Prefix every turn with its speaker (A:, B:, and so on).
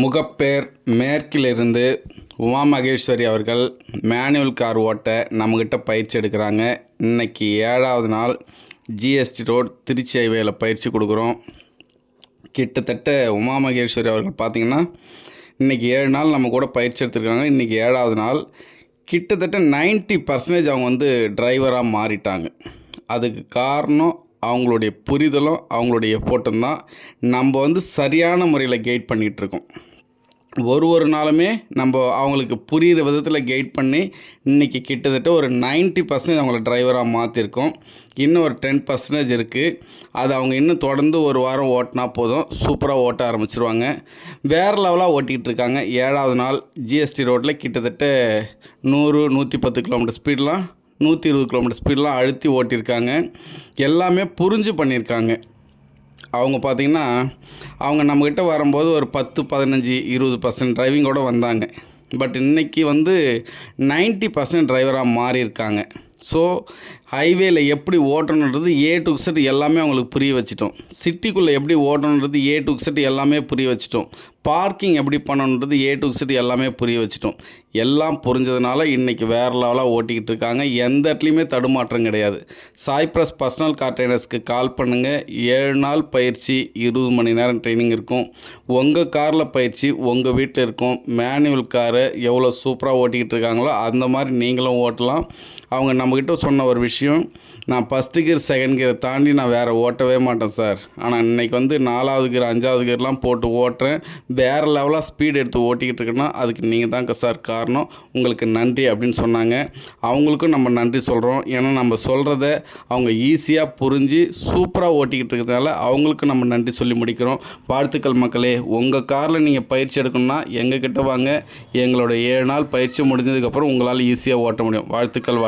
A: முகப்பேர் மேற்கிலிருந்து உமா மகேஸ்வரி அவர்கள் manual car ஓட்ட நம்மக்கிட்ட பயிற்சி எடுக்கிறாங்க. இன்றைக்கி 7வது நாள் ஜிஎஸ்டி ரோட் திருச்சி ஹைவேல பயிற்சி கொடுக்குறோம். கிட்டத்தட்ட உமா மகேஸ்வரி அவர்கள் பார்த்திங்கன்னா இன்றைக்கி 7 நாள் நம்ம கூட பயிற்சி எடுத்துருக்காங்க. இன்றைக்கி 7வது நாள். கிட்டத்தட்ட 90% அவங்க டிரைவராக மாறிட்டாங்க. அதுக்கு காரணம் அவங்களுடைய புரிதலும் அவங்களுடைய எஃபோர்ட்டும் தான். நம்ம சரியான முறையில் கைட் பண்ணிகிட்ருக்கோம். ஒரு நாளுமே நம்ம அவங்களுக்கு புரிகிற விதத்தில் கைட் பண்ணி இன்றைக்கி கிட்டத்தட்ட ஒரு 90% அவங்கள டிரைவராக மாற்றிருக்கோம். இன்னும் ஒரு 10% இருக்குது. அது அவங்க இன்னும் தொடர்ந்து ஒரு வாரம் ஓட்டினா போதும், சூப்பராக ஓட்ட ஆரம்பிச்சிருவாங்க. வேறு லெவலாக ஓட்டிகிட்டு இருக்காங்க. 7வது நாள் ஜிஎஸ்டி ரோட்டில் கிட்டத்தட்ட 100-110 கிலோமீட்டர் ஸ்பீடெலாம் 120 கிலோமீட்டர் ஸ்பீடெலாம் அழுத்தி ஓட்டியிருக்காங்க. எல்லாமே புரிஞ்சு பண்ணியிருக்காங்க. அவங்க பார்த்திங்கன்னா அவங்க நம்மக்கிட்ட வரும்போது ஒரு 10-15-20% டிரைவிங்கோடு வந்தாங்க. பட் இன்றைக்கி 90% டிரைவராக மாறியிருக்காங்க. ஸோ ஹைவேல எப்படி ஓட்டணுன்றது ஏ டு Z எல்லாமே அவங்களுக்கு புரிய வச்சிட்டோம். சிட்டிக்குள்ளே எப்படி ஓட்டணுன்றது ஏ டு Z எல்லாமே புரிய வச்சிட்டோம். பார்க்கிங் எப்படி பண்ணணுன்றது ஏ டு Z எல்லாமே புரிய வச்சிட்டோம். எல்லாம் புரிஞ்சதுனால இன்றைக்கி வேறு லெவலாக ஓட்டிக்கிட்டு இருக்காங்க. எந்த இடத்துலையுமே தடுமாற்றம் கிடையாது. சாய்ப்ரஸ் பர்சனல் கார் ட்ரைனர்ஸ்க்கு கால் பண்ணுங்கள். 7 நாள் பயிற்சி, 20 மணி நேரம் ட்ரைனிங் இருக்கும். உங்கள் காரில் பயிற்சி உங்கள் வீட்டில் இருக்கும். மேனுவல் காரை எவ்வளோ சூப்பராக ஓட்டிக்கிட்டு இருக்காங்களோ அந்த மாதிரி நீங்களும் ஓட்டலாம். அவங்க நம்மக்கிட்ட சொன்ன ஒரு விஷயம், நான் ஃபஸ்ட்டு கியர் செகண்ட் கியரை தாண்டி நான் வேறு ஓட்டவே மாட்டேன் சார். ஆனால் இன்றைக்கி 4வது கியர் 5வது கியர்லாம் போட்டு ஓட்டுறேன். வேறு லெவலாக ஸ்பீடு எடுத்து ஓட்டிக்கிட்டு இருக்கேன்னா அதுக்கு நீங்கள் தாங்க சார் காரணம். உங்களுக்கு நன்றி அப்படின்னு சொன்னாங்க. அவங்களுக்கும் நம்ம நன்றி சொல்கிறோம். ஏன்னா நம்ம சொல்கிறத அவங்க ஈஸியாக புரிஞ்சு சூப்பராக ஓட்டிக்கிட்டு இருக்கிறதுனால அவங்களுக்கு நம்ம நன்றி சொல்லி முடிக்கிறோம். வாழ்த்துக்கள் மக்களே. உங்கள் காரில் நீங்கள் பயிற்சி எடுக்கணும்னா எங்ககிட்ட வாங்க. எங்களோட 7 நாள் பயிற்சி முடிஞ்சதுக்கப்புறம் உங்களால் ஈஸியாக ஓட்ட முடியும். வாழ்த்துக்கள்.